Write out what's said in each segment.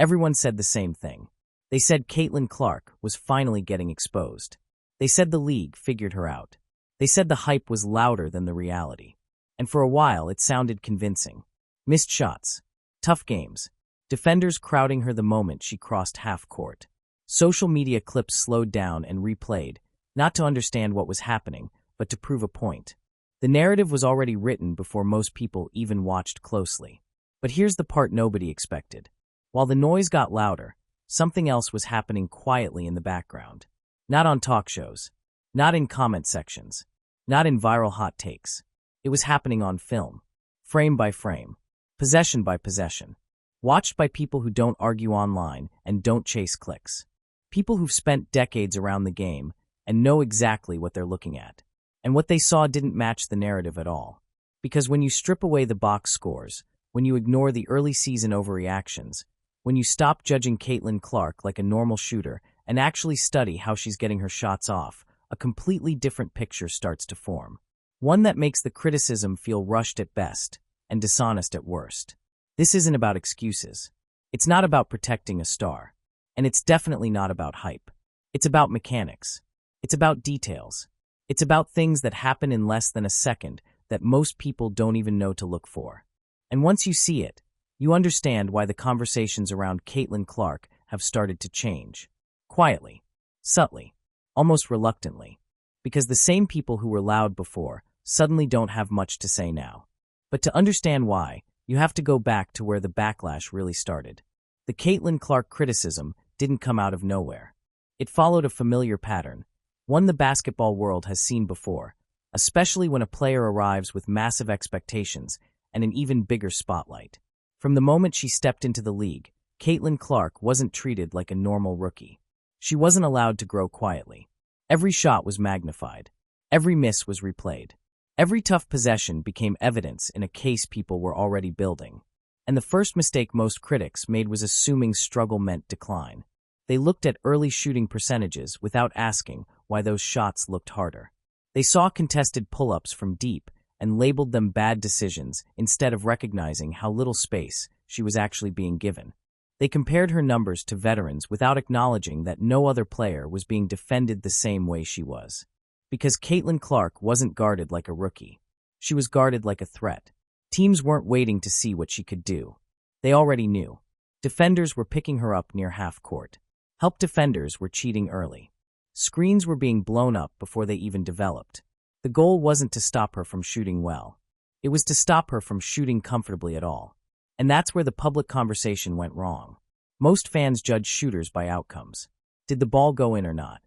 Everyone said the same thing. They said Caitlin Clark was finally getting exposed. They said the league figured her out. They said the hype was louder than the reality. And for a while, it sounded convincing. Missed shots. Tough games. Defenders crowding her the moment she crossed half court. Social media clips slowed down and replayed, not to understand what was happening, but to prove a point. The narrative was already written before most people even watched closely. But here's the part nobody expected. While the noise got louder, something else was happening quietly in the background. Not on talk shows. Not in comment sections. Not in viral hot takes. It was happening on film. Frame by frame. Possession by possession. Watched by people who don't argue online and don't chase clicks. People who've spent decades around the game and know exactly what they're looking at. And what they saw didn't match the narrative at all. Because when you strip away the box scores, when you ignore the early season overreactions, when you stop judging Caitlin Clark like a normal shooter and actually study how she's getting her shots off, a completely different picture starts to form. One that makes the criticism feel rushed at best and dishonest at worst. This isn't about excuses. It's not about protecting a star. And it's definitely not about hype. It's about mechanics. It's about details. It's about things that happen in less than a second that most people don't even know to look for. And once you see it, you understand why the conversations around Caitlin Clark have started to change. Quietly, subtly, almost reluctantly. Because the same people who were loud before suddenly don't have much to say now. But to understand why, you have to go back to where the backlash really started. The Caitlin Clark criticism didn't come out of nowhere. It followed a familiar pattern, one the basketball world has seen before, especially when a player arrives with massive expectations and an even bigger spotlight. From the moment she stepped into the league, Caitlin Clark wasn't treated like a normal rookie. She wasn't allowed to grow quietly. Every shot was magnified. Every miss was replayed. Every tough possession became evidence in a case people were already building. And the first mistake most critics made was assuming struggle meant decline. They looked at early shooting percentages without asking why those shots looked harder. They saw contested pull-ups from deep and labeled them bad decisions instead of recognizing how little space she was actually being given. They compared her numbers to veterans without acknowledging that no other player was being defended the same way she was. Because Caitlin Clark wasn't guarded like a rookie. She was guarded like a threat. Teams weren't waiting to see what she could do. They already knew. Defenders were picking her up near half court. Help defenders were cheating early. Screens were being blown up before they even developed. The goal wasn't to stop her from shooting well. It was to stop her from shooting comfortably at all. And that's where the public conversation went wrong. Most fans judge shooters by outcomes. Did the ball go in or not?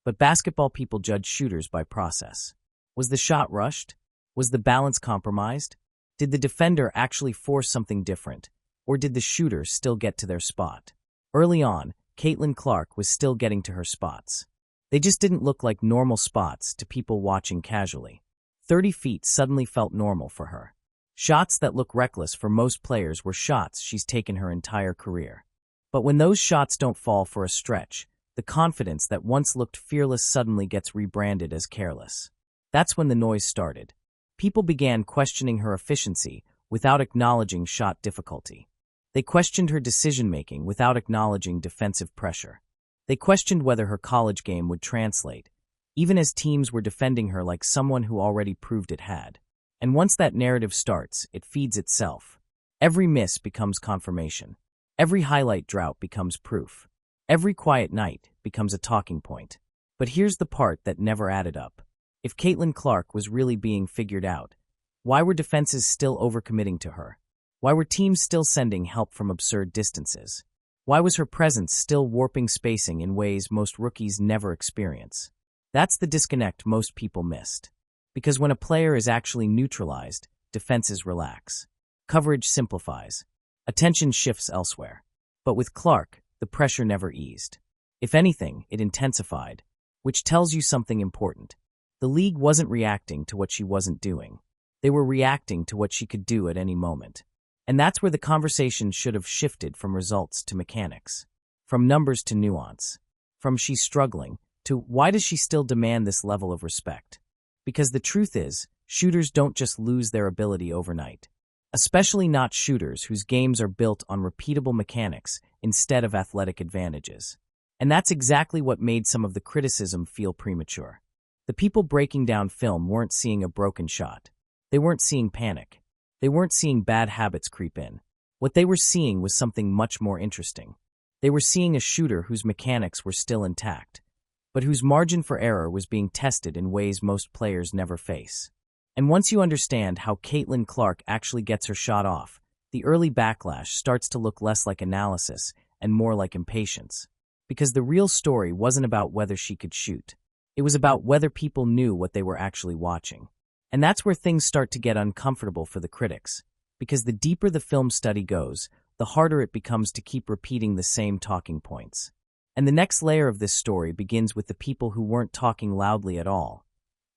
But basketball people judge shooters by process. Was the shot rushed? Was the balance compromised? Did the defender actually force something different? Or did the shooter still get to their spot? Early on, Caitlin Clark was still getting to her spots. They just didn't look like normal spots to people watching casually. 30 feet suddenly felt normal for her. Shots that look reckless for most players were shots she's taken her entire career. But when those shots don't fall for a stretch, the confidence that once looked fearless suddenly gets rebranded as careless. That's when the noise started. People began questioning her efficiency without acknowledging shot difficulty. They questioned her decision-making without acknowledging defensive pressure. They questioned whether her college game would translate, even as teams were defending her like someone who already proved it had. And once that narrative starts, it feeds itself. Every miss becomes confirmation. Every highlight drought becomes proof. Every quiet night becomes a talking point. But here's the part that never added up. If Caitlin Clark was really being figured out, why were defenses still overcommitting to her? Why were teams still sending help from absurd distances? Why was her presence still warping spacing in ways most rookies never experience? That's the disconnect most people missed. Because when a player is actually neutralized, defenses relax. Coverage simplifies. Attention shifts elsewhere. But with Clark, the pressure never eased. If anything, it intensified, which tells you something important. The league wasn't reacting to what she wasn't doing. They were reacting to what she could do at any moment. And that's where the conversation should have shifted from results to mechanics, from numbers to nuance, from she's struggling to why does she still demand this level of respect? Because the truth is, shooters don't just lose their ability overnight. especially not shooters whose games are built on repeatable mechanics instead of athletic advantages. And that's exactly what made some of the criticism feel premature. The people breaking down film weren't seeing a broken shot. They weren't seeing panic. They weren't seeing bad habits creep in. What they were seeing was something much more interesting. They were seeing a shooter whose mechanics were still intact, but whose margin for error was being tested in ways most players never face. And once you understand how Caitlin Clark actually gets her shot off, the early backlash starts to look less like analysis and more like impatience. Because the real story wasn't about whether she could shoot. It was about whether people knew what they were actually watching. And that's where things start to get uncomfortable for the critics. Because the deeper the film study goes, the harder it becomes to keep repeating the same talking points. And the next layer of this story begins with the people who weren't talking loudly at all.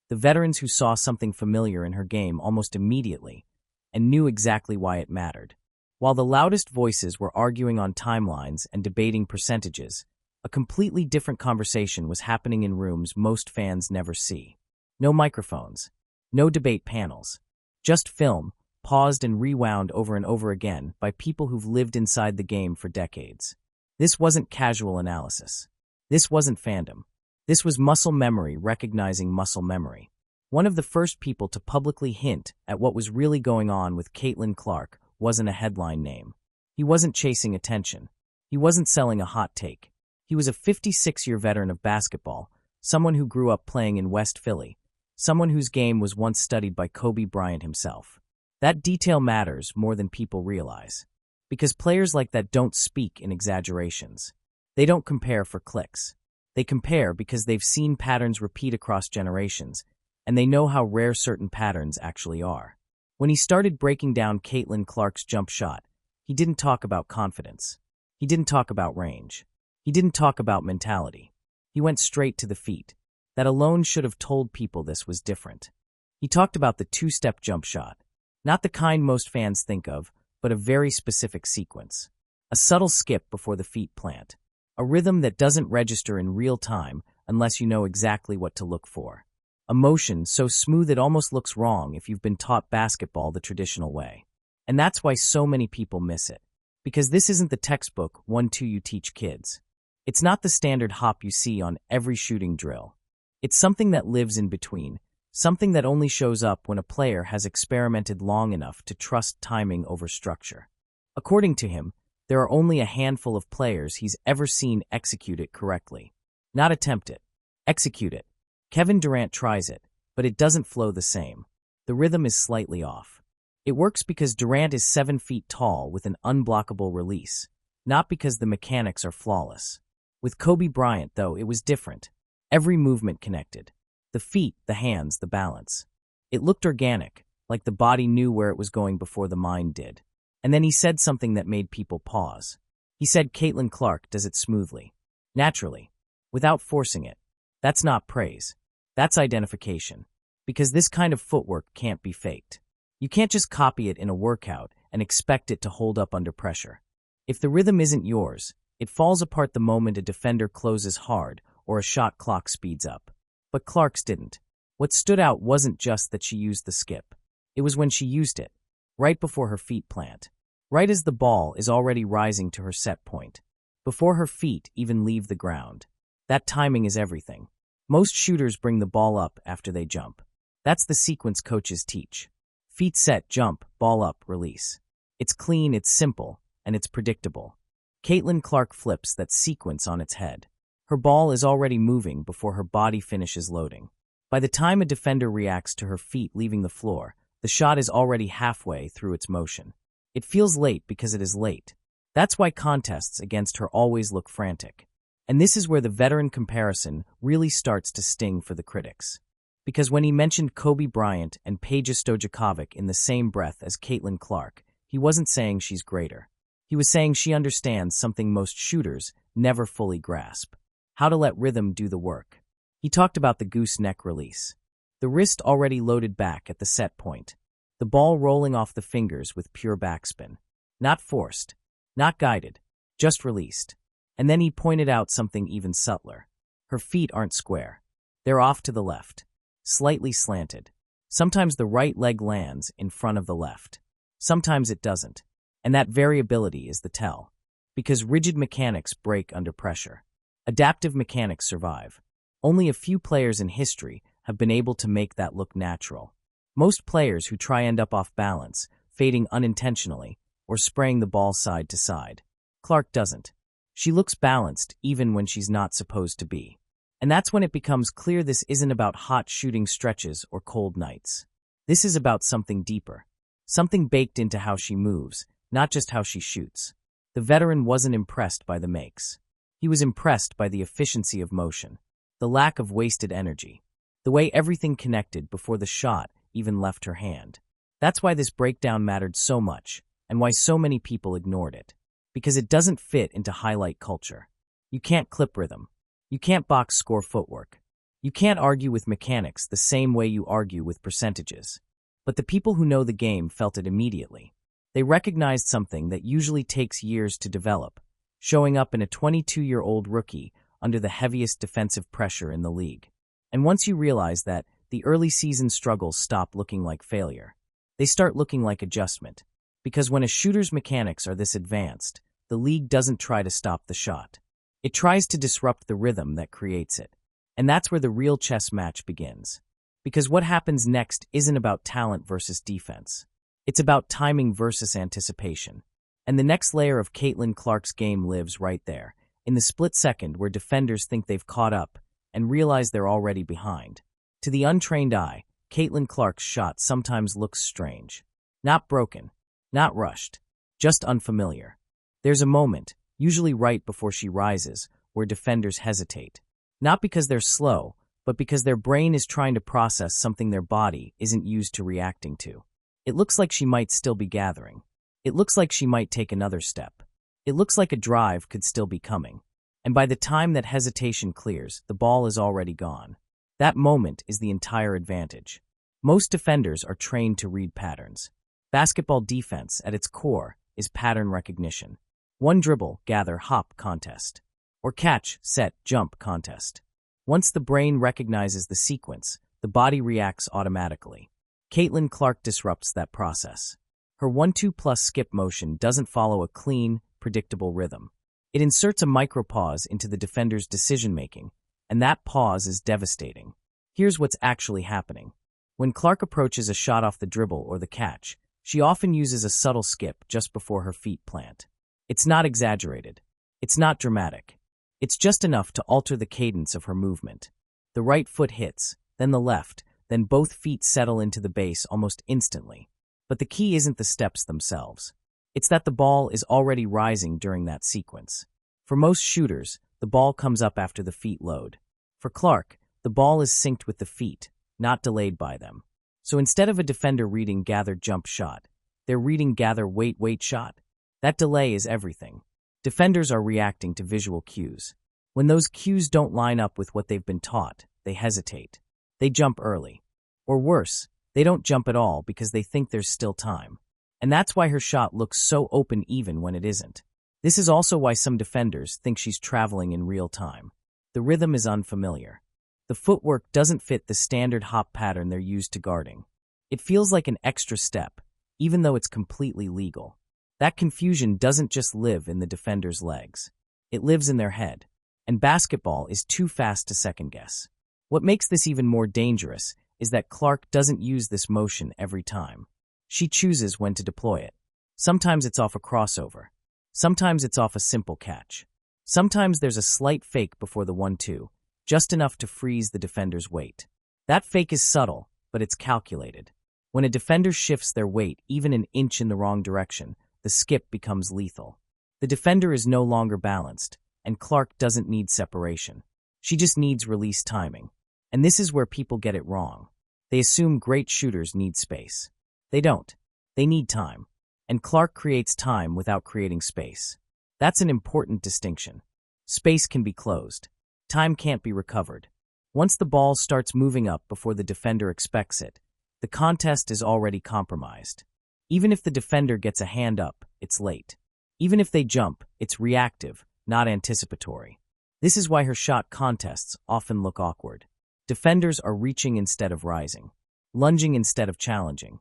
The veterans who saw something familiar in her game almost immediately and knew exactly why it mattered. While the loudest voices were arguing on timelines and debating percentages, a completely different conversation was happening in rooms most fans never see. No microphones, no debate panels, just film, paused and rewound over and over again by people who've lived inside the game for decades. This wasn't casual analysis. This wasn't fandom. This was muscle memory recognizing muscle memory. One of the first people to publicly hint at what was really going on with Caitlin Clark wasn't a headline name. He wasn't chasing attention. He wasn't selling a hot take. He was a 56-year veteran of basketball, someone who grew up playing in West Philly, someone whose game was once studied by Kobe Bryant himself. That detail matters more than people realize. Because players like that don't speak in exaggerations. They don't compare for clicks. They compare because they've seen patterns repeat across generations, and they know how rare certain patterns actually are. When he started breaking down Caitlin Clark's jump shot, he didn't talk about confidence. He didn't talk about range. He didn't talk about mentality. He went straight to the feet. That alone should have told people this was different. He talked about the two-step jump shot. Not the kind most fans think of, but a very specific sequence. A subtle skip before the feet plant. A rhythm that doesn't register in real time unless you know exactly what to look for. A motion so smooth it almost looks wrong if you've been taught basketball the traditional way. And that's why so many people miss it. Because this isn't the textbook 1-2 you teach kids. It's not the standard hop you see on every shooting drill. It's something that lives in between, something that only shows up when a player has experimented long enough to trust timing over structure. According to him, there are only a handful of players he's ever seen execute it correctly. Not attempt it. Execute it. Kevin Durant tries it, but it doesn't flow the same. The rhythm is slightly off. It works because Durant is 7 feet tall with an unblockable release, not because the mechanics are flawless. With Kobe Bryant, though, it was different. Every movement connected. The feet, the hands, the balance. It looked organic, like the body knew where it was going before the mind did. And then he said something that made people pause. He said Caitlin Clark does it smoothly, naturally, without forcing it. That's not praise. That's identification. Because this kind of footwork can't be faked. You can't just copy it in a workout and expect it to hold up under pressure. If the rhythm isn't yours, it falls apart the moment a defender closes hard or a shot clock speeds up. But Clark's didn't. What stood out wasn't just that she used the skip. It was when she used it, right before her feet plant. Right as the ball is already rising to her set point. Before her feet even leave the ground. That timing is everything. Most shooters bring the ball up after they jump. That's the sequence coaches teach. Feet set, jump, ball up, release. It's clean, it's simple, and it's predictable. Caitlin Clark flips that sequence on its head. Her ball is already moving before her body finishes loading. By the time a defender reacts to her feet leaving the floor, the shot is already halfway through its motion. It feels late because it is late. That's why contests against her always look frantic. And this is where the veteran comparison really starts to sting for the critics. Because when he mentioned Kobe Bryant and Peja Stojakovic in the same breath as Caitlin Clark, he wasn't saying she's greater. He was saying she understands something most shooters never fully grasp. How to let rhythm do the work. He talked about the gooseneck release. The wrist already loaded back at the set point. The ball rolling off the fingers with pure backspin. Not forced. Not guided. Just released. And then he pointed out something even subtler. Her feet aren't square. They're off to the left. Slightly slanted. Sometimes the right leg lands in front of the left. Sometimes it doesn't. And that variability is the tell. Because rigid mechanics break under pressure. Adaptive mechanics survive. Only a few players in history have been able to make that look natural. Most players who try end up off balance, fading unintentionally, or spraying the ball side to side. Clark doesn't. She looks balanced even when she's not supposed to be. And that's when it becomes clear this isn't about hot shooting stretches or cold nights. This is about something deeper. Something baked into how she moves, not just how she shoots. The veteran wasn't impressed by the makes. He was impressed by the efficiency of motion, the lack of wasted energy, the way everything connected before the shot even left her hand. That's why this breakdown mattered so much, and why so many people ignored it. Because it doesn't fit into highlight culture. You can't clip rhythm. You can't box score footwork. You can't argue with mechanics the same way you argue with percentages. But the people who know the game felt it immediately. They recognized something that usually takes years to develop, showing up in a 22-year-old rookie under the heaviest defensive pressure in the league. And once you realize that, the early season struggles stop looking like failure. They start looking like adjustment. Because when a shooter's mechanics are this advanced, the league doesn't try to stop the shot. It tries to disrupt the rhythm that creates it. And that's where the real chess match begins. Because what happens next isn't about talent versus defense. It's about timing versus anticipation. And the next layer of Caitlin Clark's game lives right there, in the split second where defenders think they've caught up and realize they're already behind. To the untrained eye, Caitlin Clark's shot sometimes looks strange. Not broken, not rushed, just unfamiliar. There's a moment, usually right before she rises, where defenders hesitate. Not because they're slow, but because their brain is trying to process something their body isn't used to reacting to. It looks like she might still be gathering. It looks like she might take another step. It looks like a drive could still be coming. And by the time that hesitation clears, the ball is already gone. That moment is the entire advantage. Most defenders are trained to read patterns. Basketball defense, at its core, is pattern recognition. One dribble, gather, hop contest. Or catch, set, jump contest. Once the brain recognizes the sequence, the body reacts automatically. Caitlin Clark disrupts that process. Her 1-2+ skip motion doesn't follow a clean, predictable rhythm. It inserts a micro-pause into the defender's decision-making, and that pause is devastating. Here's what's actually happening. When Clark approaches a shot off the dribble or the catch, she often uses a subtle skip just before her feet plant. It's not exaggerated. It's not dramatic. It's just enough to alter the cadence of her movement. The right foot hits, then the left, then both feet settle into the base almost instantly. But the key isn't the steps themselves. It's that the ball is already rising during that sequence. For most shooters, the ball comes up after the feet load. For Clark, the ball is synced with the feet, not delayed by them. So instead of a defender reading gather jump shot, they're reading gather wait shot. That delay is everything. Defenders are reacting to visual cues. When those cues don't line up with what they've been taught, they hesitate. They jump early. Or worse, they don't jump at all because they think there's still time. And that's why her shot looks so open even when it isn't. This is also why some defenders think she's traveling in real time. The rhythm is unfamiliar. The footwork doesn't fit the standard hop pattern they're used to guarding. It feels like an extra step, even though it's completely legal. That confusion doesn't just live in the defender's legs. It lives in their head. And basketball is too fast to second-guess. What makes this even more dangerous is that Clark doesn't use this motion every time. She chooses when to deploy it. Sometimes it's off a crossover. Sometimes it's off a simple catch. Sometimes there's a slight fake before the 1-2, just enough to freeze the defender's weight. That fake is subtle, but it's calculated. When a defender shifts their weight even an inch in the wrong direction, the skip becomes lethal. The defender is no longer balanced, and Clark doesn't need separation. She just needs release timing. And this is where people get it wrong. They assume great shooters need space. They don't. They need time. And Clark creates time without creating space. That's an important distinction. Space can be closed. Time can't be recovered. Once the ball starts moving up before the defender expects it, the contest is already compromised. Even if the defender gets a hand up, it's late. Even if they jump, it's reactive, not anticipatory. This is why her shot contests often look awkward. Defenders are reaching instead of rising, lunging instead of challenging.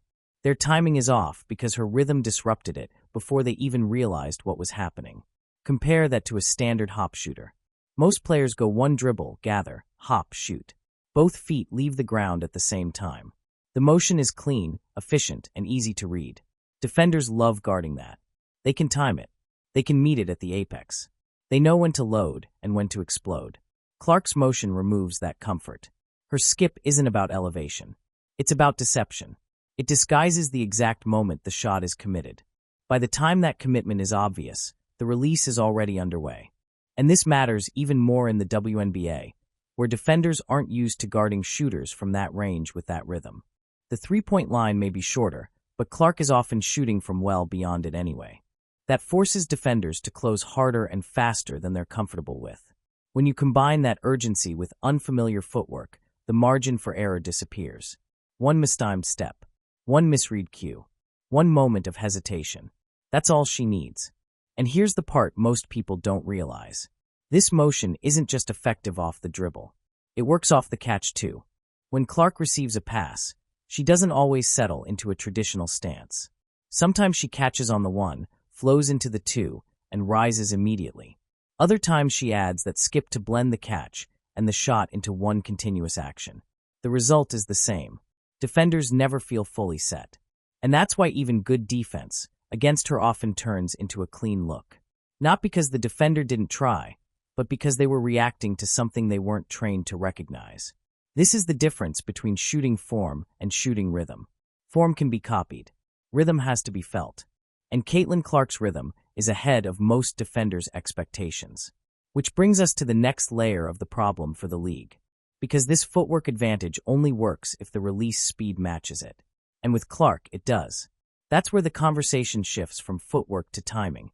Their timing is off because her rhythm disrupted it before they even realized what was happening. Compare that to a standard hop shooter. Most players go one dribble, gather, hop, shoot. Both feet leave the ground at the same time. The motion is clean, efficient, and easy to read. Defenders love guarding that. They can time it. They can meet it at the apex. They know when to load and when to explode. Clark's motion removes that comfort. Her skip isn't about elevation. It's about deception. It disguises the exact moment the shot is committed. By the time that commitment is obvious, the release is already underway. And this matters even more in the WNBA, where defenders aren't used to guarding shooters from that range with that rhythm. The three-point line may be shorter, but Clark is often shooting from well beyond it anyway. That forces defenders to close harder and faster than they're comfortable with. When you combine that urgency with unfamiliar footwork, the margin for error disappears. One mistimed step, one misread cue, one moment of hesitation. That's all she needs. And here's the part most people don't realize. This motion isn't just effective off the dribble. It works off the catch too. When Clark receives a pass, she doesn't always settle into a traditional stance. Sometimes she catches on the one, flows into the two, and rises immediately. Other times she adds that skip to blend the catch and the shot into one continuous action. The result is the same. Defenders never feel fully set. And that's why even good defense against her often turns into a clean look. Not because the defender didn't try, but because they were reacting to something they weren't trained to recognize. This is the difference between shooting form and shooting rhythm. Form can be copied. Rhythm has to be felt. And Caitlin Clark's rhythm is ahead of most defenders' expectations. Which brings us to the next layer of the problem for the league. Because this footwork advantage only works if the release speed matches it. And with Clark, it does. That's where the conversation shifts from footwork to timing,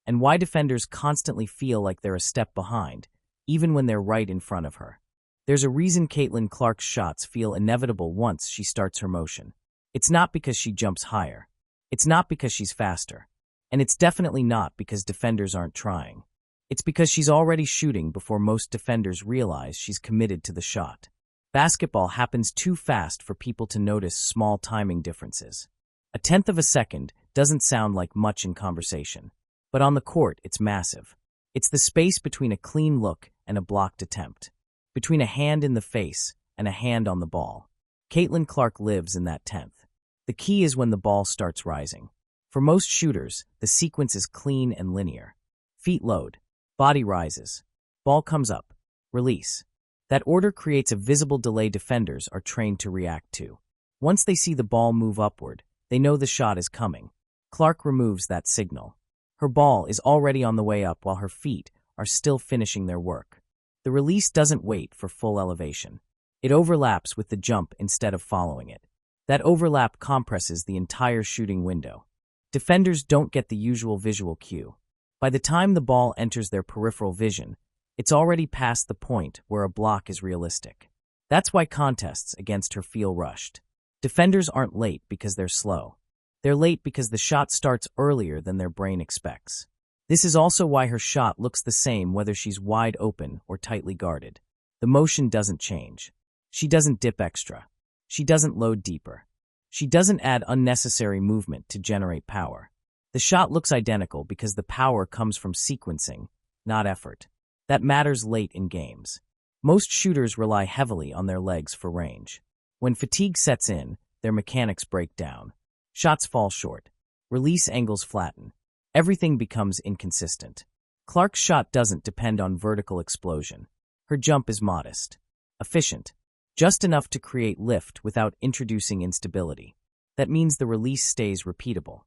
and why defenders constantly feel like they're a step behind, even when they're right in front of her. There's a reason Caitlin Clark's shots feel inevitable once she starts her motion. It's not because she jumps higher. It's not because she's faster. And it's definitely not because defenders aren't trying. It's because she's already shooting before most defenders realize she's committed to the shot. Basketball happens too fast for people to notice small timing differences. A tenth of a second doesn't sound like much in conversation. But on the court, it's massive. It's the space between a clean look and a blocked attempt. Between a hand in the face and a hand on the ball. Caitlin Clark lives in that tenth. The key is when the ball starts rising. For most shooters, the sequence is clean and linear. Feet load. Body rises. Ball comes up. Release. That order creates a visible delay defenders are trained to react to. Once they see the ball move upward, they know the shot is coming. Clark removes that signal. Her ball is already on the way up while her feet are still finishing their work. The release doesn't wait for full elevation. It overlaps with the jump instead of following it. That overlap compresses the entire shooting window. Defenders don't get the usual visual cue. By the time the ball enters their peripheral vision, it's already past the point where a block is realistic. That's why contests against her feel rushed. Defenders aren't late because they're slow. They're late because the shot starts earlier than their brain expects. This is also why her shot looks the same whether she's wide open or tightly guarded. The motion doesn't change. She doesn't dip extra. She doesn't load deeper. She doesn't add unnecessary movement to generate power. The shot looks identical because the power comes from sequencing, not effort. That matters late in games. Most shooters rely heavily on their legs for range. When fatigue sets in, their mechanics break down. Shots fall short. Release angles flatten. Everything becomes inconsistent. Clark's shot doesn't depend on vertical explosion. Her jump is modest. Efficient. Just enough to create lift without introducing instability. That means the release stays repeatable.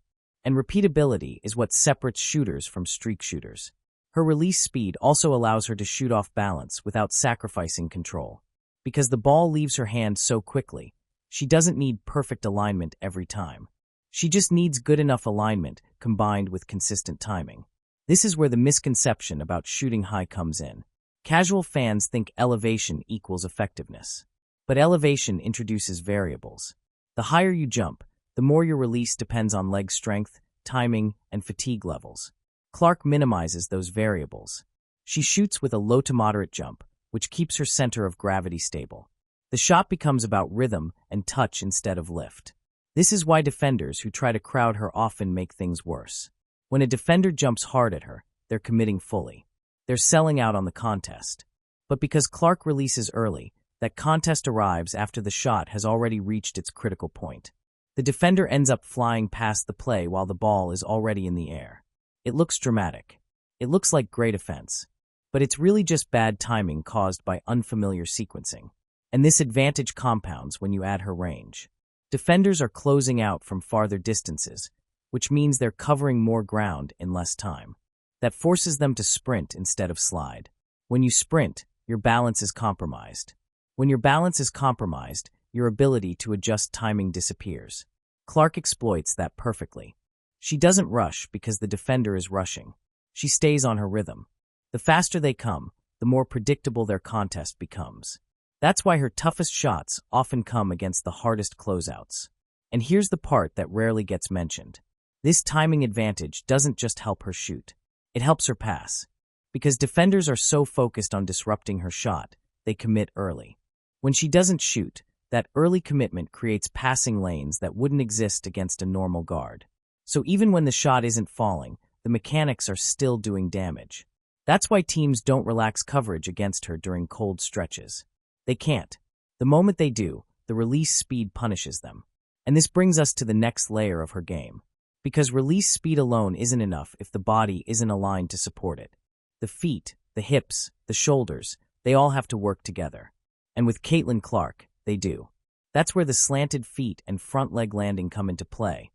And repeatability is what separates shooters from streak shooters. Her release speed also allows her to shoot off balance without sacrificing control. Because the ball leaves her hand so quickly, she doesn't need perfect alignment every time. She just needs good enough alignment combined with consistent timing. This is where the misconception about shooting high comes in. Casual fans think elevation equals effectiveness. But elevation introduces variables. The higher you jump, the more your release depends on leg strength, timing, and fatigue levels. Clark minimizes those variables. She shoots with a low to moderate jump, which keeps her center of gravity stable. The shot becomes about rhythm and touch instead of lift. This is why defenders who try to crowd her often make things worse. When a defender jumps hard at her, they're committing fully. They're selling out on the contest. But because Clark releases early, that contest arrives after the shot has already reached its critical point. The defender ends up flying past the play while the ball is already in the air. It looks dramatic. It looks like great offense. But it's really just bad timing caused by unfamiliar sequencing. And this advantage compounds when you add her range. Defenders are closing out from farther distances, which means they're covering more ground in less time. That forces them to sprint instead of slide. When you sprint, your balance is compromised. When your balance is compromised, your ability to adjust timing disappears. Clark exploits that perfectly. She doesn't rush because the defender is rushing. She stays on her rhythm. The faster they come, the more predictable their contest becomes. That's why her toughest shots often come against the hardest closeouts. And here's the part that rarely gets mentioned. This timing advantage doesn't just help her shoot. It helps her pass. Because defenders are so focused on disrupting her shot, they commit early. When she doesn't shoot, that early commitment creates passing lanes that wouldn't exist against a normal guard. So even when the shot isn't falling, the mechanics are still doing damage. That's why teams don't relax coverage against her during cold stretches. They can't. The moment they do, the release speed punishes them. And this brings us to the next layer of her game. Because release speed alone isn't enough if the body isn't aligned to support it. The feet, the hips, the shoulders, they all have to work together. And with Caitlin Clark, they do. That's where the slanted feet and front leg landing come into play.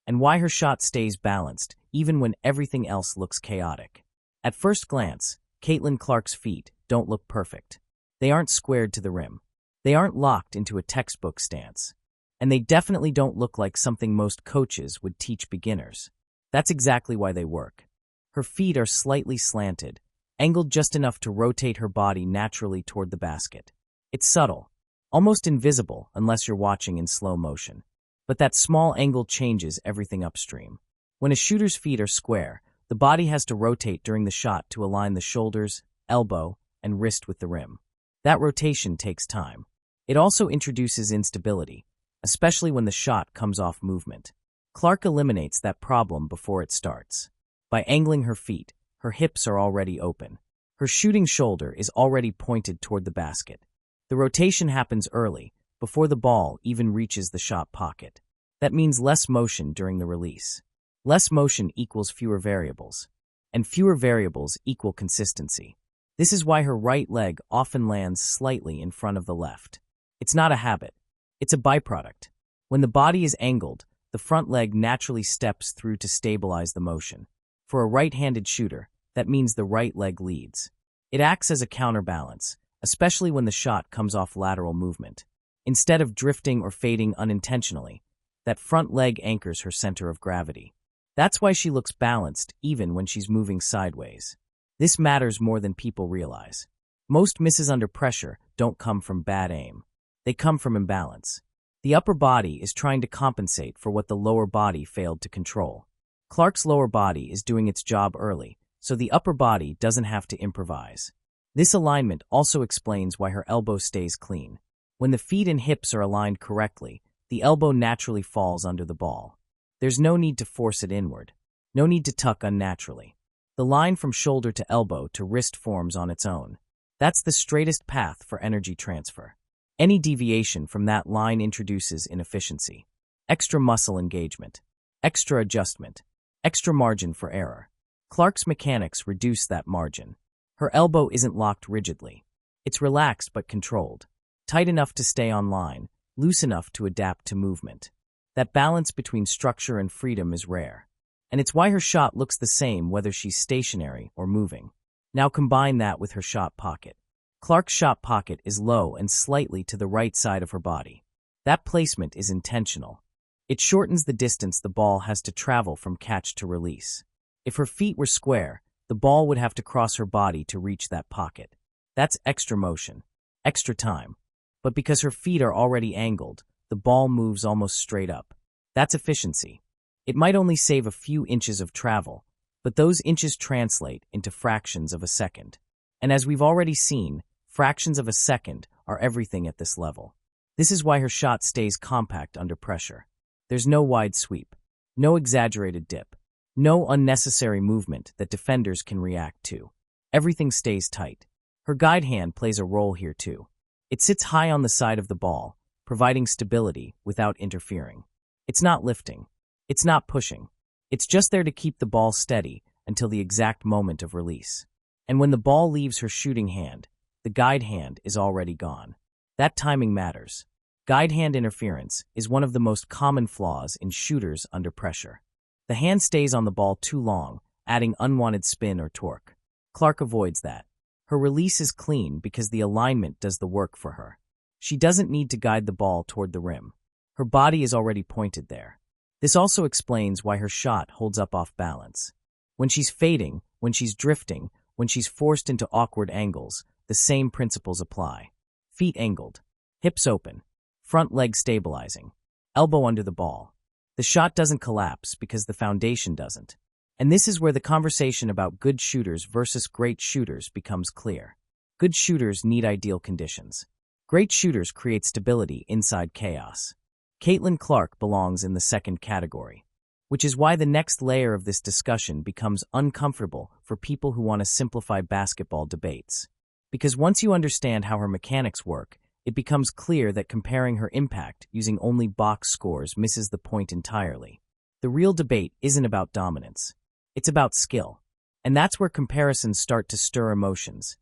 And why her shot stays balanced, even when everything else looks chaotic. At first glance, Caitlin Clark's feet don't look perfect. They aren't squared to the rim. They aren't locked into a textbook stance. And they definitely don't look like something most coaches would teach beginners. That's exactly why they work. Her feet are slightly slanted, angled just enough to rotate her body naturally toward the basket. It's subtle, almost invisible unless you're watching in slow motion. But that small angle changes everything upstream. When a shooter's feet are square, the body has to rotate during the shot to align the shoulders, elbow, and wrist with the rim. That rotation takes time. It also introduces instability, especially when the shot comes off movement. Clark eliminates that problem before it starts. By angling her feet, her hips are already open. Her shooting shoulder is already pointed toward the basket. The rotation happens early, before the ball even reaches the shot pocket. That means less motion during the release. Less motion equals fewer variables. And fewer variables equal consistency. This is why her right leg often lands slightly in front of the left. It's not a habit. It's a byproduct. When the body is angled, the front leg naturally steps through to stabilize the motion. For a right-handed shooter, that means the right leg leads. It acts as a counterbalance, especially when the shot comes off lateral movement. Instead of drifting or fading unintentionally, that front leg anchors her center of gravity. That's why she looks balanced even when she's moving sideways. This matters more than people realize. Most misses under pressure don't come from bad aim. They come from imbalance. The upper body is trying to compensate for what the lower body failed to control. Clark's lower body is doing its job early, so the upper body doesn't have to improvise. This alignment also explains why her elbow stays clean. When the feet and hips are aligned correctly, the elbow naturally falls under the ball. There's no need to force it inward. No need to tuck unnaturally. The line from shoulder to elbow to wrist forms on its own. That's the straightest path for energy transfer. Any deviation from that line introduces inefficiency. Extra muscle engagement. Extra adjustment. Extra margin for error. Clark's mechanics reduce that margin. Her elbow isn't locked rigidly. It's relaxed but controlled. Tight enough to stay on line, loose enough to adapt to movement. That balance between structure and freedom is rare. And it's why her shot looks the same whether she's stationary or moving. Now combine that with her shot pocket. Clark's shot pocket is low and slightly to the right side of her body. That placement is intentional. It shortens the distance the ball has to travel from catch to release. If her feet were square, the ball would have to cross her body to reach that pocket. That's extra motion, extra time. But because her feet are already angled, the ball moves almost straight up. That's efficiency. It might only save a few inches of travel, but those inches translate into fractions of a second. And as we've already seen, fractions of a second are everything at this level. This is why her shot stays compact under pressure. There's no wide sweep, no exaggerated dip, no unnecessary movement that defenders can react to. Everything stays tight. Her guide hand plays a role here too. It sits high on the side of the ball, providing stability without interfering. It's not lifting. It's not pushing. It's just there to keep the ball steady until the exact moment of release. And when the ball leaves her shooting hand, the guide hand is already gone. That timing matters. Guide hand interference is one of the most common flaws in shooters under pressure. The hand stays on the ball too long, adding unwanted spin or torque. Clark avoids that. Her release is clean because the alignment does the work for her. She doesn't need to guide the ball toward the rim. Her body is already pointed there. This also explains why her shot holds up off balance. When she's fading, when she's drifting, when she's forced into awkward angles, the same principles apply. Feet angled, hips open, front leg stabilizing, elbow under the ball. The shot doesn't collapse because the foundation doesn't. And this is where the conversation about good shooters versus great shooters becomes clear. Good shooters need ideal conditions. Great shooters create stability inside chaos. Caitlin Clark belongs in the second category, which is why the next layer of this discussion becomes uncomfortable for people who want to simplify basketball debates. Because once you understand how her mechanics work, it becomes clear that comparing her impact using only box scores misses the point entirely. The real debate isn't about dominance. It's about skill. And that's where comparisons start to stir emotions,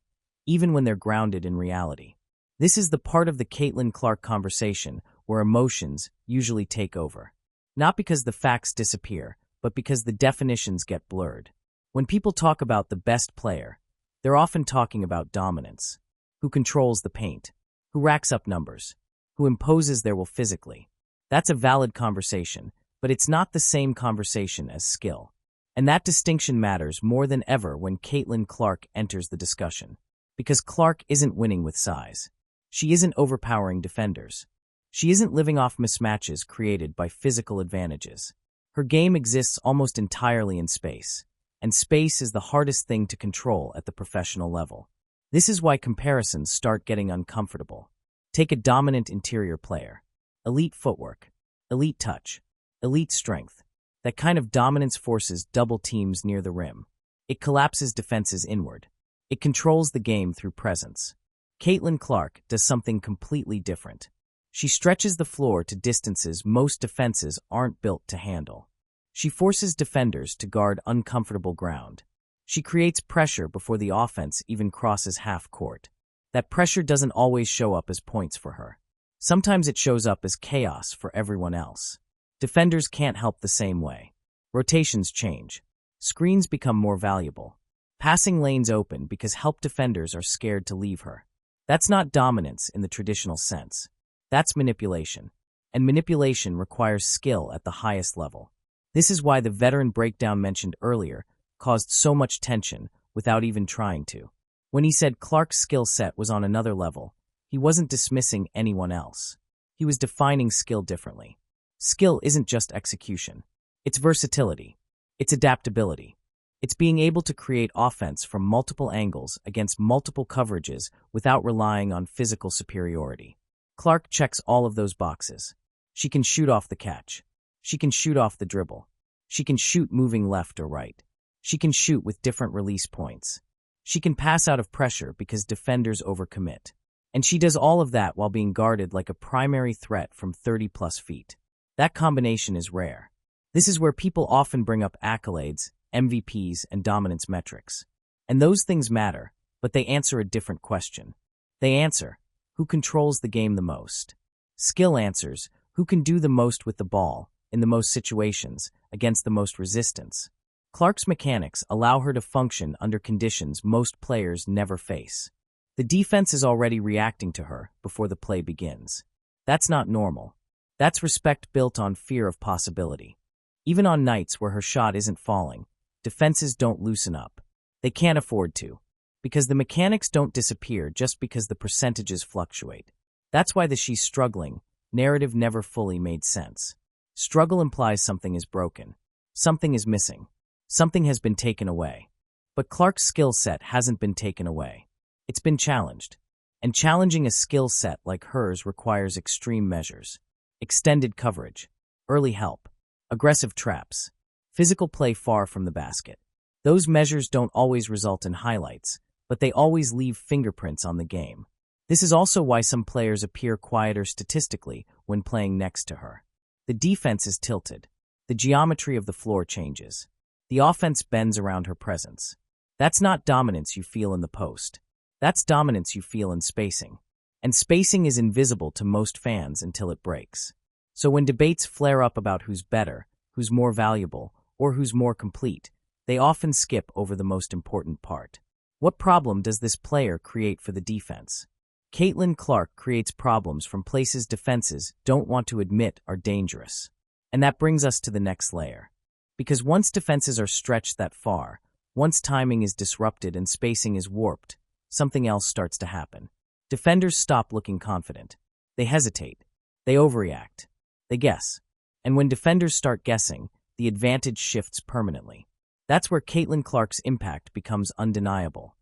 even when they're grounded in reality. This is the part of the Caitlin Clark conversation where emotions usually take over. Not because the facts disappear, but because the definitions get blurred. When people talk about the best player, they're often talking about dominance. Who controls the paint? Who racks up numbers? Who imposes their will physically? That's a valid conversation, but it's not the same conversation as skill. And that distinction matters more than ever when Caitlin Clark enters the discussion. Because Clark isn't winning with size. She isn't overpowering defenders. She isn't living off mismatches created by physical advantages. Her game exists almost entirely in space, and space is the hardest thing to control at the professional level. This is why comparisons start getting uncomfortable. Take a dominant interior player. Elite footwork, elite touch, elite strength. That kind of dominance forces double teams near the rim. It collapses defenses inward. It controls the game through presence. Caitlin Clark does something completely different. She stretches the floor to distances most defenses aren't built to handle. She forces defenders to guard uncomfortable ground. She creates pressure before the offense even crosses half court. That pressure doesn't always show up as points for her. Sometimes it shows up as chaos for everyone else. Defenders can't help the same way. Rotations change. Screens become more valuable. Passing lanes open because help defenders are scared to leave her. That's not dominance in the traditional sense. That's manipulation. And manipulation requires skill at the highest level. This is why the veteran breakdown mentioned earlier caused so much tension without even trying to. When he said Clark's skill set was on another level, he wasn't dismissing anyone else. He was defining skill differently. Skill isn't just execution. It's versatility. It's adaptability. It's being able to create offense from multiple angles against multiple coverages without relying on physical superiority. Clark checks all of those boxes. She can shoot off the catch. She can shoot off the dribble. She can shoot moving left or right. She can shoot with different release points. She can pass out of pressure because defenders overcommit. And she does all of that while being guarded like a primary threat from 30-plus feet. That combination is rare. This is where people often bring up accolades, MVPs, and dominance metrics. And those things matter, but they answer a different question. They answer, who controls the game the most? Skill answers, who can do the most with the ball, in the most situations, against the most resistance. Clark's mechanics allow her to function under conditions most players never face. The defense is already reacting to her before the play begins. That's not normal. That's respect built on fear of possibility. Even on nights where her shot isn't falling, defenses don't loosen up. They can't afford to. Because the mechanics don't disappear just because the percentages fluctuate. That's why the "she's struggling" narrative never fully made sense. Struggle implies something is broken. Something is missing. Something has been taken away. But Clark's skill set hasn't been taken away. It's been challenged. And challenging a skill set like hers requires extreme measures. Extended coverage. early help, aggressive traps, physical play far from the basket. Those measures don't always result in highlights, but they always leave fingerprints on the game. This is also why some players appear quieter statistically when playing next to her. The defense is tilted. The geometry of the floor changes. The offense bends around her presence. That's not dominance you feel in the post. That's dominance you feel in spacing. And spacing is invisible to most fans until it breaks. So when debates flare up about who's better, who's more valuable, or who's more complete, they often skip over the most important part. What problem does this player create for the defense? Caitlin Clark creates problems from places defenses don't want to admit are dangerous. And that brings us to the next layer. Because once defenses are stretched that far, once timing is disrupted and spacing is warped, something else starts to happen. Defenders stop looking confident. They hesitate. They overreact. They guess. And when defenders start guessing, the advantage shifts permanently. That's where Caitlin Clark's impact becomes undeniable.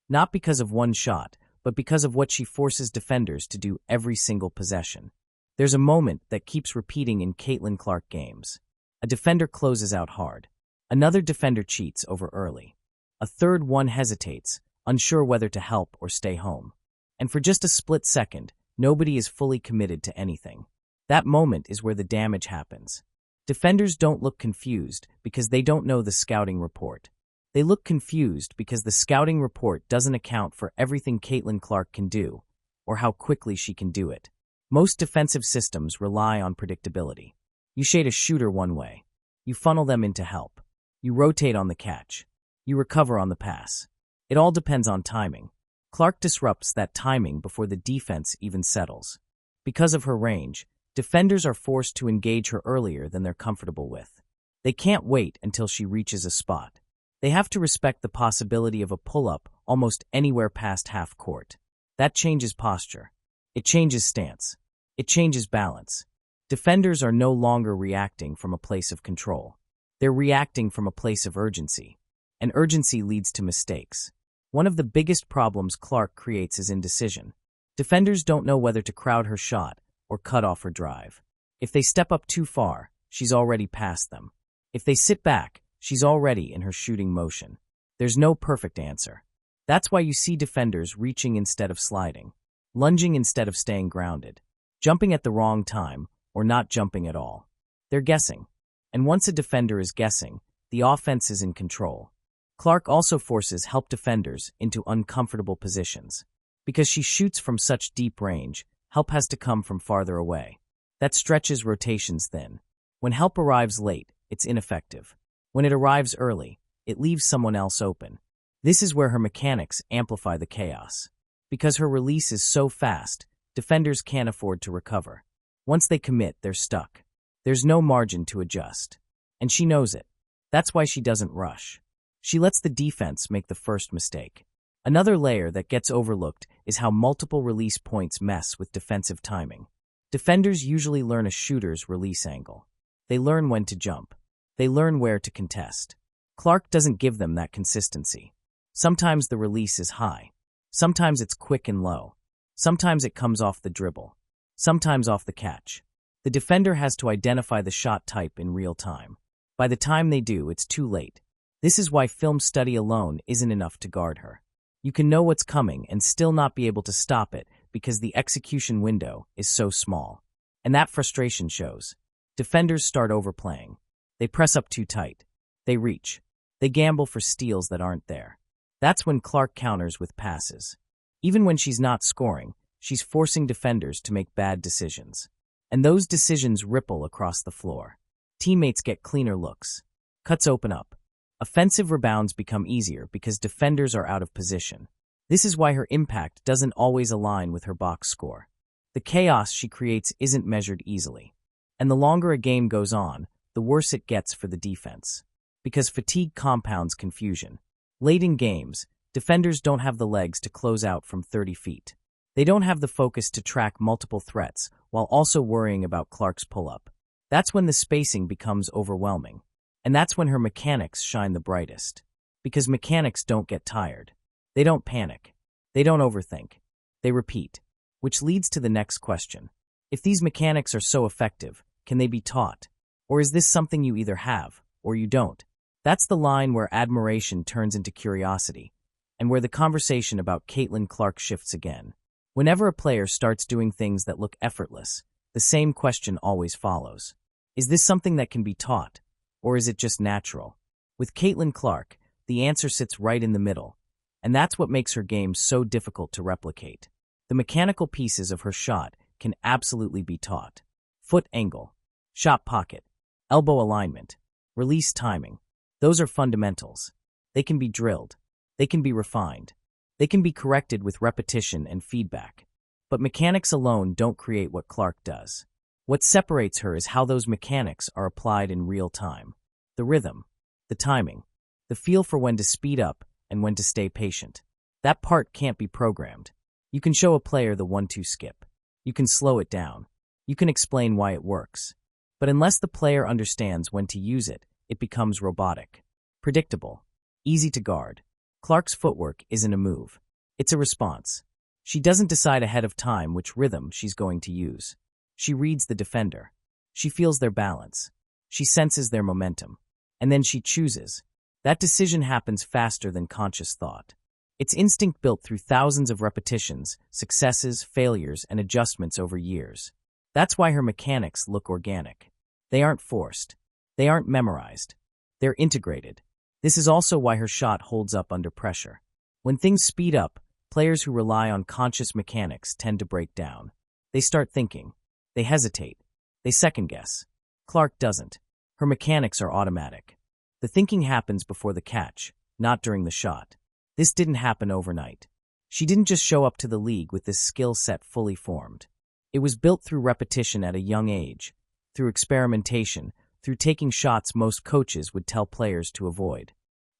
Not because of one shot, but because of what she forces defenders to do every single possession. There's a moment that keeps repeating in Caitlin Clark games. A defender closes out hard. Another defender cheats over early. A third one hesitates, unsure whether to help or stay home. And for just a split second, nobody is fully committed to anything. That moment is where the damage happens. Defenders don't look confused because they don't know the scouting report. They look confused because the scouting report doesn't account for everything Caitlin Clark can do, or how quickly she can do it. Most defensive systems rely on predictability. You shade a shooter one way. You funnel them into help. You rotate on the catch. You recover on the pass. It all depends on timing. Clark disrupts that timing before the defense even settles. Because of her range, defenders are forced to engage her earlier than they're comfortable with. They can't wait until she reaches a spot. They have to respect the possibility of a pull-up almost anywhere past half court. That changes posture. It changes stance. It changes balance. Defenders are no longer reacting from a place of control. They're reacting from a place of urgency. And urgency leads to mistakes. One of the biggest problems Clark creates is indecision. Defenders don't know whether to crowd her shot or cut off her drive. If they step up too far, she's already past them. If they sit back, she's already in her shooting motion. There's no perfect answer. That's why you see defenders reaching instead of sliding, lunging instead of staying grounded, jumping at the wrong time, or not jumping at all. They're guessing. And once a defender is guessing, the offense is in control. Clark also forces help defenders into uncomfortable positions. Because she shoots from such deep range, help has to come from farther away. That stretches rotations thin. When help arrives late, it's ineffective. When it arrives early, it leaves someone else open. This is where her mechanics amplify the chaos. Because her release is so fast, defenders can't afford to recover. Once they commit, they're stuck. There's no margin to adjust. And she knows it. That's why she doesn't rush. She lets the defense make the first mistake. Another layer that gets overlooked is how multiple release points mess with defensive timing. Defenders usually learn a shooter's release angle. They learn when to jump. They learn where to contest. Clark doesn't give them that consistency. Sometimes the release is high. Sometimes it's quick and low. Sometimes it comes off the dribble. Sometimes off the catch. The defender has to identify the shot type in real time. By the time they do, it's too late. This is why film study alone isn't enough to guard her. You can know what's coming and still not be able to stop it because the execution window is so small. And that frustration shows. Defenders start overplaying. They press up too tight. They reach. They gamble for steals that aren't there. That's when Clark counters with passes. Even when she's not scoring, she's forcing defenders to make bad decisions. And those decisions ripple across the floor. Teammates get cleaner looks. Cuts open up. Offensive rebounds become easier because defenders are out of position. This is why her impact doesn't always align with her box score. The chaos she creates isn't measured easily. And the longer a game goes on, the worse it gets for the defense. Because fatigue compounds confusion. Late in games, defenders don't have the legs to close out from 30 feet. They don't have the focus to track multiple threats while also worrying about Clark's pull-up. That's when the spacing becomes overwhelming. And that's when her mechanics shine the brightest. Because mechanics don't get tired. They don't panic. They don't overthink. They repeat. Which leads to the next question. If these mechanics are so effective, can they be taught? Or is this something you either have or you don't? That's the line where admiration turns into curiosity, and where the conversation about Caitlin Clark shifts again. Whenever a player starts doing things that look effortless, the same question always follows. Is this something that can be taught, or is it just natural? With Caitlin Clark, the answer sits right in the middle, and that's what makes her game so difficult to replicate. The mechanical pieces of her shot can absolutely be taught. Foot angle, shot pocket, elbow alignment, release timing. Those are fundamentals. They can be drilled. They can be refined. They can be corrected with repetition and feedback. But mechanics alone don't create what Clark does. What separates her is how those mechanics are applied in real time. The rhythm, the timing, the feel for when to speed up and when to stay patient. That part can't be programmed. You can show a player the 1-2 skip. You can slow it down. You can explain why it works. But unless the player understands when to use it, it becomes robotic, predictable, easy to guard. Clark's footwork isn't a move. It's a response. She doesn't decide ahead of time which rhythm she's going to use. She reads the defender. She feels their balance. She senses their momentum. And then she chooses. That decision happens faster than conscious thought. It's instinct built through thousands of repetitions, successes, failures, and adjustments over years. That's why her mechanics look organic. They aren't forced. They aren't memorized. They're integrated. This is also why her shot holds up under pressure. When things speed up, players who rely on conscious mechanics tend to break down. They start thinking. They hesitate. They second-guess. Clark doesn't. Her mechanics are automatic. The thinking happens before the catch, not during the shot. This didn't happen overnight. She didn't just show up to the league with this skill set fully formed. It was built through repetition at a young age, through experimentation, through taking shots most coaches would tell players to avoid.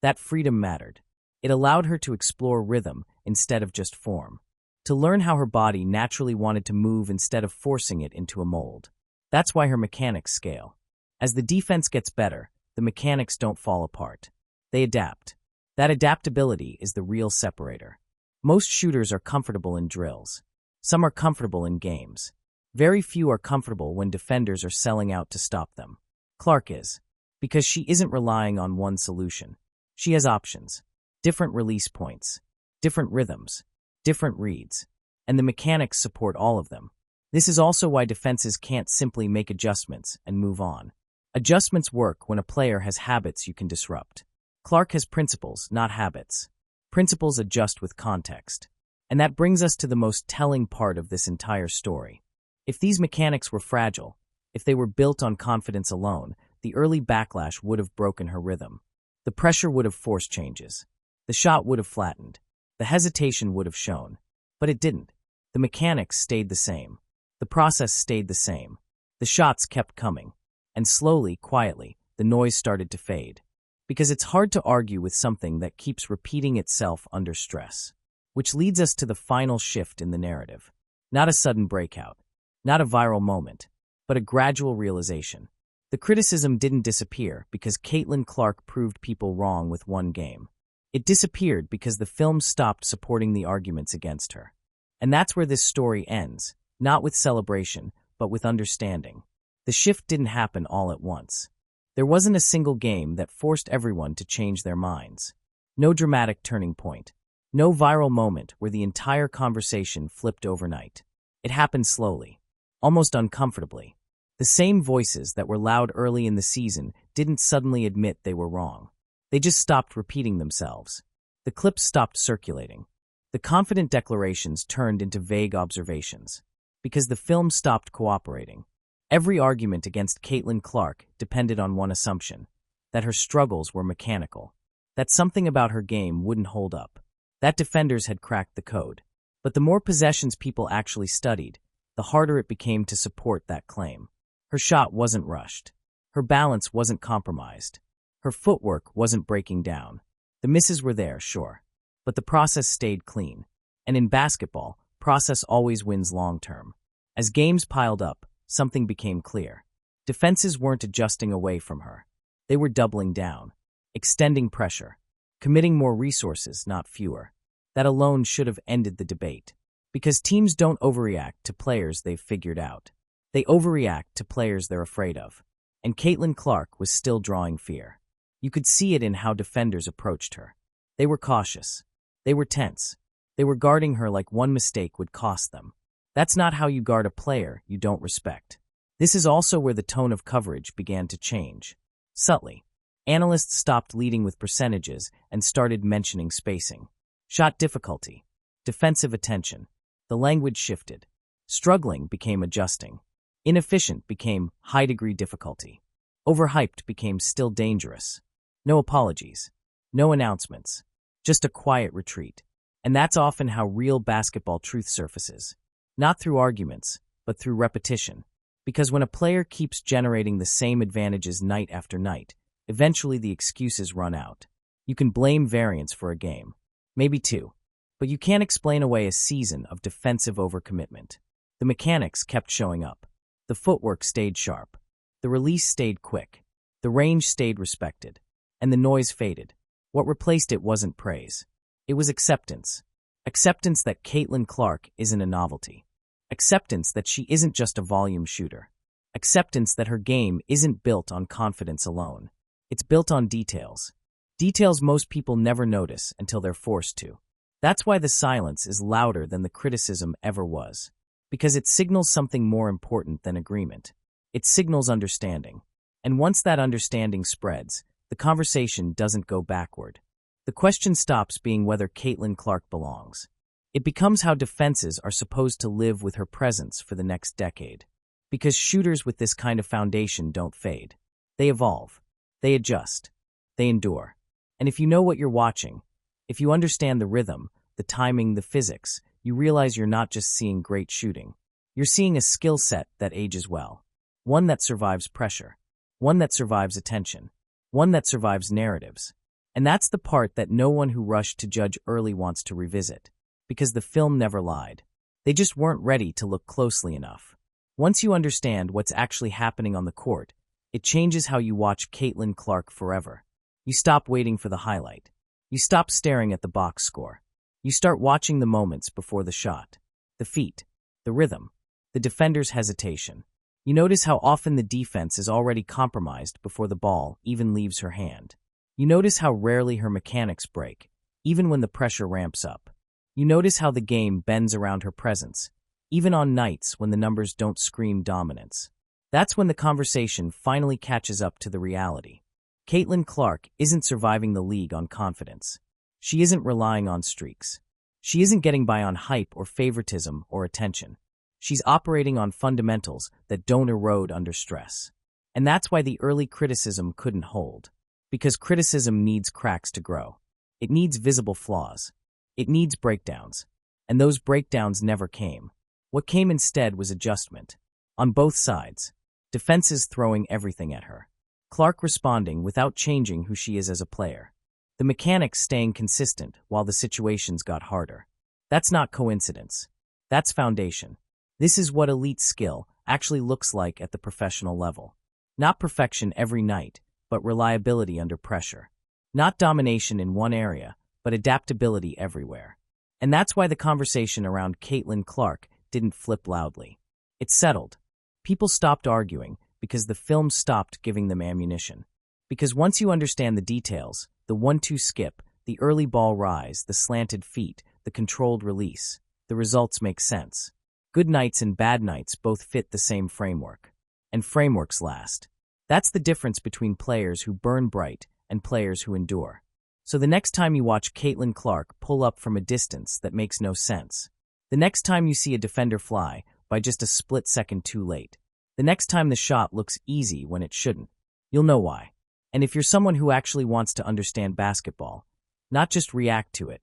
That freedom mattered. It allowed her to explore rhythm instead of just form, to learn how her body naturally wanted to move instead of forcing it into a mold. That's why her mechanics scale. As the defense gets better, the mechanics don't fall apart. They adapt. That adaptability is the real separator. Most shooters are comfortable in drills. Some are comfortable in games. Very few are comfortable when defenders are selling out to stop them. Clark is, because she isn't relying on one solution. She has options, different release points, different rhythms, different reads, and the mechanics support all of them. This is also why defenses can't simply make adjustments and move on. Adjustments work when a player has habits you can disrupt. Clark has principles, not habits. Principles adjust with context. And that brings us to the most telling part of this entire story. If these mechanics were fragile, if they were built on confidence alone, the early backlash would have broken her rhythm. The pressure would have forced changes. The shot would have flattened. The hesitation would have shown. But it didn't. The mechanics stayed the same. The process stayed the same. The shots kept coming. And slowly, quietly, the noise started to fade. Because it's hard to argue with something that keeps repeating itself under stress. Which leads us to the final shift in the narrative. Not a sudden breakout. Not a viral moment. But a gradual realization. The criticism didn't disappear because Caitlin Clark proved people wrong with one game. It disappeared because the film stopped supporting the arguments against her. And that's where this story ends, not with celebration, but with understanding. The shift didn't happen all at once. There wasn't a single game that forced everyone to change their minds. No dramatic turning point. No viral moment where the entire conversation flipped overnight. It happened slowly, almost uncomfortably. The same voices that were loud early in the season didn't suddenly admit they were wrong. They just stopped repeating themselves. The clips stopped circulating. The confident declarations turned into vague observations. Because the film stopped cooperating. Every argument against Caitlin Clark depended on one assumption, that her struggles were mechanical, that something about her game wouldn't hold up, that defenders had cracked the code. But the more possessions people actually studied, the harder it became to support that claim. Her shot wasn't rushed. Her balance wasn't compromised. Her footwork wasn't breaking down. The misses were there, sure, but the process stayed clean. And in basketball, process always wins long-term. As games piled up, something became clear. Defenses weren't adjusting away from her. They were doubling down, extending pressure, committing more resources, not fewer. That alone should have ended the debate. Because teams don't overreact to players they've figured out. They overreact to players they're afraid of. And Caitlin Clark was still drawing fear. You could see it in how defenders approached her. They were cautious. They were tense. They were guarding her like one mistake would cost them. That's not how you guard a player you don't respect. This is also where the tone of coverage began to change. Subtly, analysts stopped leading with percentages and started mentioning spacing. Shot difficulty. Defensive attention. The language shifted. Struggling became adjusting. Inefficient became high-degree difficulty. Overhyped became still dangerous. No apologies. No announcements. Just a quiet retreat. And that's often how real basketball truth surfaces. Not through arguments, but through repetition. Because when a player keeps generating the same advantages night after night, eventually the excuses run out. You can blame variance for a game. Maybe two. But you can't explain away a season of defensive overcommitment. The mechanics kept showing up. The footwork stayed sharp. The release stayed quick. The range stayed respected. And the noise faded. What replaced it wasn't praise. It was acceptance. Acceptance that Caitlin Clark isn't a novelty. Acceptance that she isn't just a volume shooter. Acceptance that her game isn't built on confidence alone. It's built on details. Details most people never notice until they're forced to. That's why the silence is louder than the criticism ever was. Because it signals something more important than agreement. It signals understanding. And once that understanding spreads, the conversation doesn't go backward. The question stops being whether Caitlin Clark belongs. It becomes how defenses are supposed to live with her presence for the next decade. Because shooters with this kind of foundation don't fade. They evolve. They adjust. They endure. And if you know what you're watching, if you understand the rhythm, the timing, the physics, you realize you're not just seeing great shooting. You're seeing a skill set that ages well. One that survives pressure. One that survives attention. One that survives narratives. And that's the part that no one who rushed to judge early wants to revisit. Because the film never lied. They just weren't ready to look closely enough. Once you understand what's actually happening on the court, it changes how you watch Caitlin Clark forever. You stop waiting for the highlight. You stop staring at the box score. You start watching the moments before the shot. The feet. The rhythm. The defender's hesitation. You notice how often the defense is already compromised before the ball even leaves her hand. You notice how rarely her mechanics break, even when the pressure ramps up. You notice how the game bends around her presence, even on nights when the numbers don't scream dominance. That's when the conversation finally catches up to the reality. Caitlin Clark isn't surviving the league on confidence. She isn't relying on streaks. She isn't getting by on hype or favoritism or attention. She's operating on fundamentals that don't erode under stress. And that's why the early criticism couldn't hold. Because criticism needs cracks to grow. It needs visible flaws. It needs breakdowns. And those breakdowns never came. What came instead was adjustment. On both sides. Defenses throwing everything at her. Clark responding without changing who she is as a player. The mechanics staying consistent while the situations got harder. That's not coincidence. That's foundation. This is what elite skill actually looks like at the professional level. Not perfection every night, but reliability under pressure. Not domination in one area, but adaptability everywhere. And that's why the conversation around Caitlin Clark didn't flip loudly. It settled. People stopped arguing because the film stopped giving them ammunition. Because once you understand the details, the 1-2 skip, the early ball rise, the slanted feet, the controlled release, the results make sense. Good nights and bad nights both fit the same framework. And frameworks last. That's the difference between players who burn bright and players who endure. So the next time you watch Caitlin Clark pull up from a distance that makes no sense, the next time you see a defender fly by just a split second too late, the next time the shot looks easy when it shouldn't, you'll know why. And if you're someone who actually wants to understand basketball, not just react to it,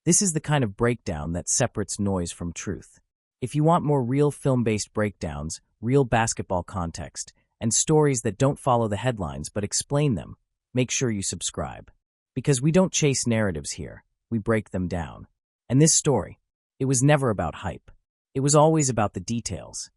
this is the kind of breakdown that separates noise from truth. If you want more real film-based breakdowns, real basketball context, and stories that don't follow the headlines but explain them, make sure you subscribe. Because we don't chase narratives here, we break them down. And this story, it was never about hype. It was always about the details.